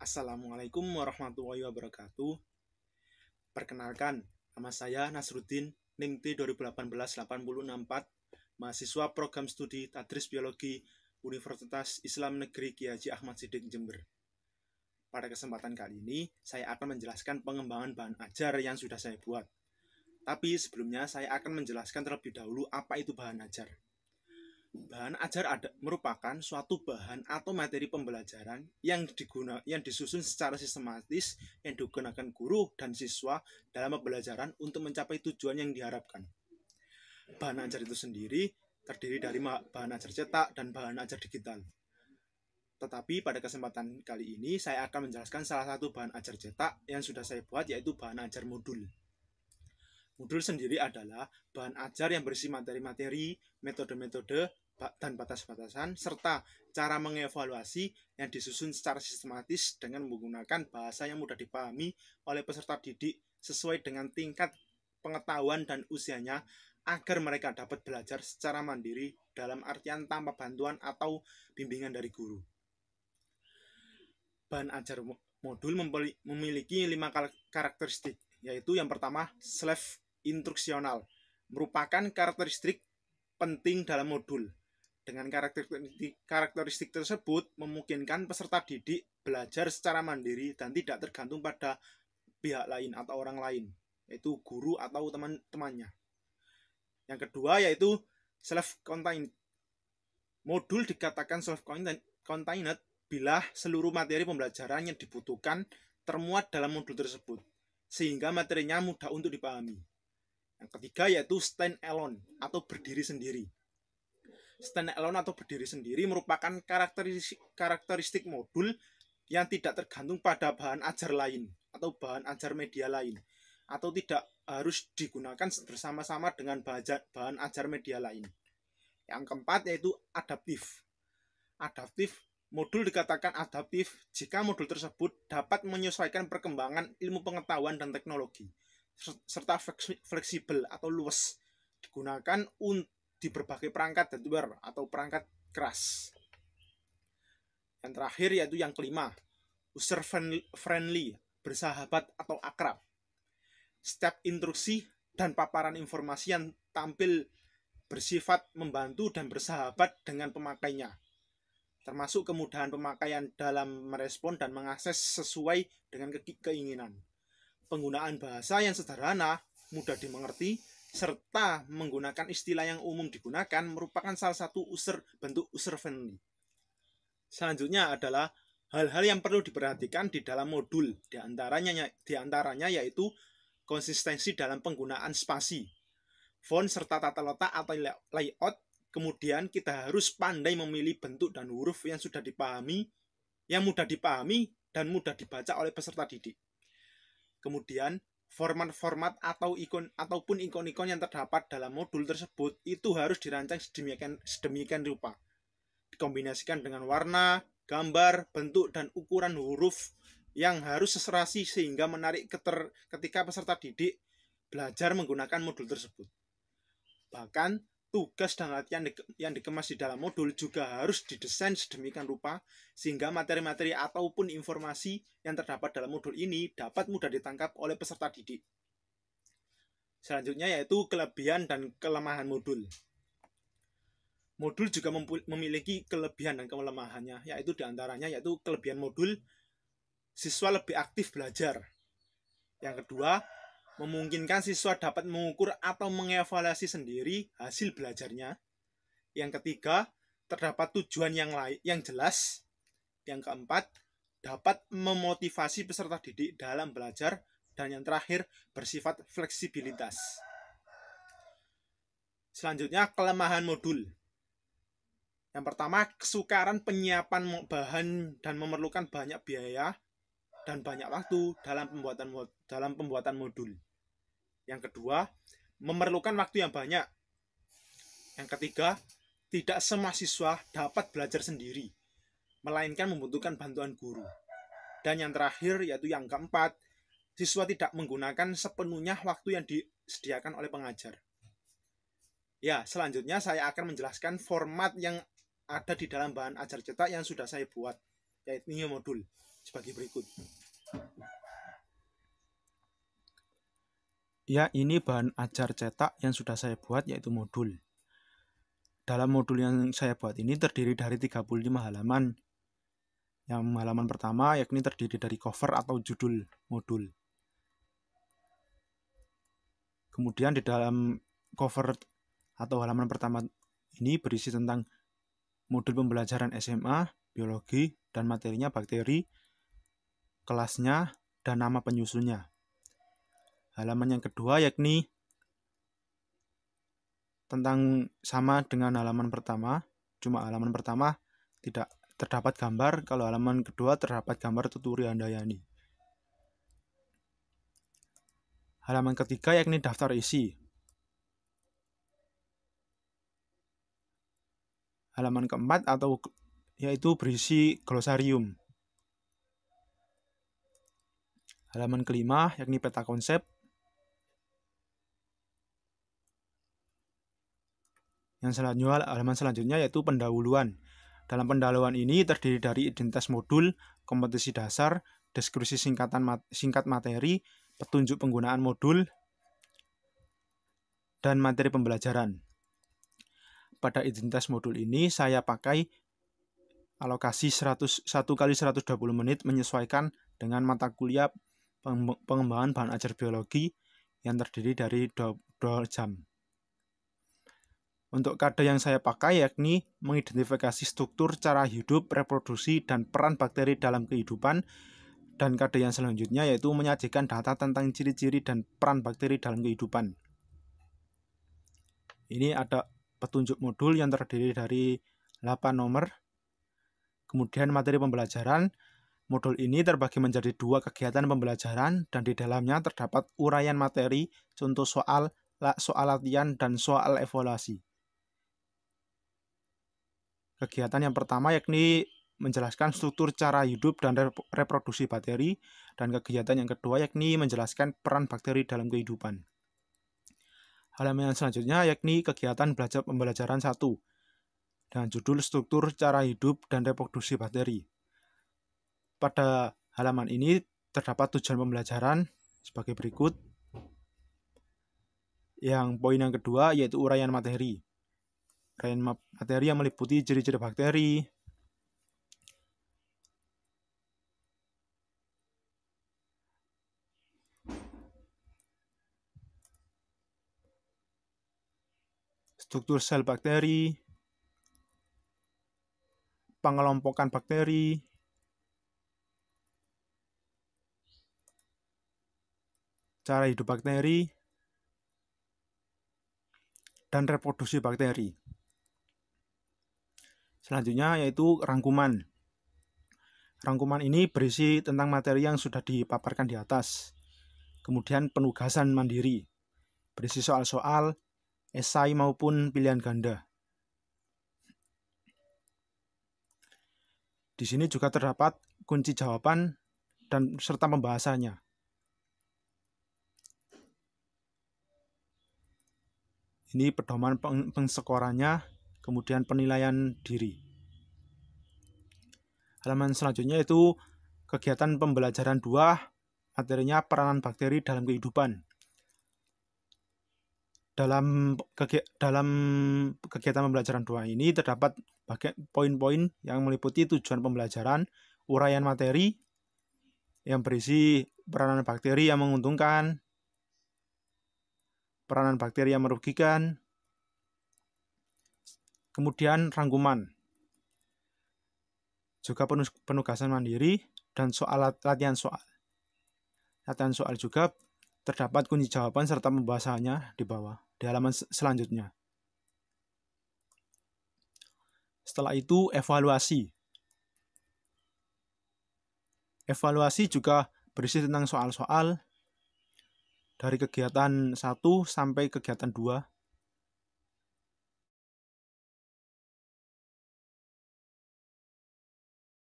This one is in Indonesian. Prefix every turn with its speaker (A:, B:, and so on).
A: Assalamualaikum warahmatullahi wabarakatuh. Perkenalkan, nama saya Nasruddin, NIM T 2018-80664, mahasiswa program studi Tadris Biologi Universitas Islam Negeri Kiai Haji Ahmad Siddiq Jember. Pada kesempatan kali ini, saya akan menjelaskan pengembangan bahan ajar yang sudah saya buat. Tapi sebelumnya, saya akan menjelaskan terlebih dahulu apa itu bahan ajar. Bahan ajar merupakan suatu bahan atau materi pembelajaran yang disusun secara sistematis yang digunakan guru dan siswa dalam pembelajaran untuk mencapai tujuan yang diharapkan. Bahan ajar itu sendiri terdiri dari bahan ajar cetak dan bahan ajar digital. Tetapi pada kesempatan kali ini saya akan menjelaskan salah satu bahan ajar cetak yang sudah saya buat, yaitu bahan ajar modul. Modul sendiri adalah bahan ajar yang berisi materi-materi, metode-metode, dan batas-batasan, serta cara mengevaluasi yang disusun secara sistematis dengan menggunakan bahasa yang mudah dipahami oleh peserta didik sesuai dengan tingkat pengetahuan dan usianya, agar mereka dapat belajar secara mandiri dalam artian tanpa bantuan atau bimbingan dari guru. Bahan ajar modul memiliki 5 karakteristik, yaitu yang pertama, self-instruksional, merupakan karakteristik penting dalam modul. Dengan karakteristik tersebut memungkinkan peserta didik belajar secara mandiri dan tidak tergantung pada pihak lain atau orang lain, yaitu guru atau teman-temannya. Yang kedua yaitu self-contained. Modul dikatakan self-contained bila seluruh materi pembelajaran yang dibutuhkan termuat dalam modul tersebut, sehingga materinya mudah untuk dipahami. Yang ketiga yaitu stand-alone atau berdiri sendiri. Stand-alone atau berdiri sendiri merupakan karakteristik modul yang tidak tergantung pada bahan ajar lain atau bahan ajar media lain, atau tidak harus digunakan bersama-sama dengan bahan ajar media lain. Yang keempat yaitu adaptif. Modul dikatakan adaptif jika modul tersebut dapat menyesuaikan perkembangan ilmu pengetahuan dan teknologi, serta fleksibel atau luas, digunakan di berbagai perangkat hardware atau perangkat keras. Yang terakhir yaitu yang kelima, user friendly, bersahabat atau akrab. Setiap instruksi dan paparan informasi yang tampil bersifat membantu dan bersahabat dengan pemakainya, termasuk kemudahan pemakaian dalam merespon dan mengakses sesuai dengan keinginan. Penggunaan bahasa yang sederhana, mudah dimengerti, serta menggunakan istilah yang umum digunakan merupakan salah satu bentuk user friendly. Selanjutnya adalah hal-hal yang perlu diperhatikan di dalam modul, diantaranya yaitu konsistensi dalam penggunaan spasi, font serta tata letak atau layout. Kemudian kita harus pandai memilih bentuk dan huruf yang sudah dipahami, yang mudah dipahami dan mudah dibaca oleh peserta didik. Kemudian format-format ataupun ikon-ikon yang terdapat dalam modul tersebut itu harus dirancang sedemikian rupa, dikombinasikan dengan warna, gambar, bentuk, dan ukuran huruf yang harus seserasi sehingga menarik ketika peserta didik belajar menggunakan modul tersebut. Bahkan tugas dan latihan yang dikemas di dalam modul juga harus didesain sedemikian rupa sehingga materi-materi ataupun informasi yang terdapat dalam modul ini dapat mudah ditangkap oleh peserta didik. Selanjutnya yaitu kelebihan dan kelemahan modul. Modul juga memiliki kelebihan dan kelemahannya, yaitu diantaranya yaitu kelebihan modul, siswa lebih aktif belajar. Yang kedua, memungkinkan siswa dapat mengukur atau mengevaluasi sendiri hasil belajarnya. Yang ketiga, terdapat tujuan yang jelas. Yang keempat, dapat memotivasi peserta didik dalam belajar. Dan yang terakhir, bersifat fleksibilitas. Selanjutnya, kelemahan modul. Yang pertama, kesukaran penyiapan bahan dan memerlukan banyak biaya dan banyak waktu dalam pembuatan modul. Yang kedua, memerlukan waktu yang banyak. Yang ketiga, tidak semua siswa dapat belajar sendiri, melainkan membutuhkan bantuan guru. Dan yang terakhir, yaitu yang keempat, siswa tidak menggunakan sepenuhnya waktu yang disediakan oleh pengajar. Ya, selanjutnya saya akan menjelaskan format yang ada di dalam bahan ajar cetak yang sudah saya buat, yaitu modul. sebagai berikut.
B: Ya, ini bahan ajar cetak yang sudah saya buat, yaitu modul. Dalam modul yang saya buat ini terdiri dari 35 halaman. Yang halaman pertama yakni terdiri dari cover atau judul modul. Kemudian di dalam cover atau halaman pertama ini berisi tentang modul pembelajaran SMA, biologi, dan materinya bakteri, kelasnya, dan nama penyusunnya. Halaman yang kedua yakni tentang sama dengan halaman pertama, cuma halaman pertama tidak terdapat gambar, kalau halaman kedua terdapat gambar Tuturi Handayani. Halaman ketiga yakni daftar isi. Halaman keempat yaitu berisi glosarium. Halaman kelima yakni peta konsep. Halaman selanjutnya yaitu pendahuluan. Dalam pendahuluan ini terdiri dari identitas modul, kompetensi dasar, deskripsi singkat materi, petunjuk penggunaan modul, dan materi pembelajaran. Pada identitas modul ini saya pakai alokasi 1 kali 120 menit menyesuaikan dengan mata kuliah pengembangan bahan ajar biologi yang terdiri dari 2 jam. Untuk kode yang saya pakai yakni mengidentifikasi struktur, cara hidup, reproduksi, dan peran bakteri dalam kehidupan. Dan kode yang selanjutnya yaitu menyajikan data tentang ciri-ciri dan peran bakteri dalam kehidupan. Ini ada petunjuk modul yang terdiri dari 8 nomor. Kemudian materi pembelajaran. Modul ini terbagi menjadi 2 kegiatan pembelajaran dan di dalamnya terdapat uraian materi, contoh soal latihan, dan soal evaluasi. Kegiatan yang pertama yakni menjelaskan struktur, cara hidup, dan reproduksi bakteri, dan kegiatan yang kedua yakni menjelaskan peran bakteri dalam kehidupan. Halaman yang selanjutnya yakni kegiatan pembelajaran 1 dengan judul struktur, cara hidup, dan reproduksi bakteri. Pada halaman ini terdapat tujuan pembelajaran sebagai berikut. Yang poin yang kedua yaitu uraian materi. Uraian materi yang meliputi ciri-ciri bakteri, struktur sel bakteri, pengelompokan bakteri, cara hidup bakteri, dan reproduksi bakteri. Selanjutnya yaitu rangkuman. Rangkuman ini berisi tentang materi yang sudah dipaparkan di atas. Kemudian penugasan mandiri, berisi soal-soal, esai maupun pilihan ganda. Di sini juga terdapat kunci jawaban dan serta pembahasannya. Ini pedoman pengskorannya, kemudian penilaian diri. Halaman selanjutnya itu kegiatan pembelajaran 2, materinya peranan bakteri dalam kehidupan. Dalam kegiatan pembelajaran 2 ini terdapat poin-poin yang meliputi tujuan pembelajaran, uraian materi yang berisi peranan bakteri yang menguntungkan, peranan bakteri yang merugikan, kemudian rangkuman, juga penugasan mandiri, dan latihan soal. Latihan soal juga terdapat kunci jawaban serta pembahasannya di bawah, di halaman selanjutnya. Setelah itu evaluasi. Evaluasi juga berisi tentang soal-soal dari kegiatan 1 sampai kegiatan 2.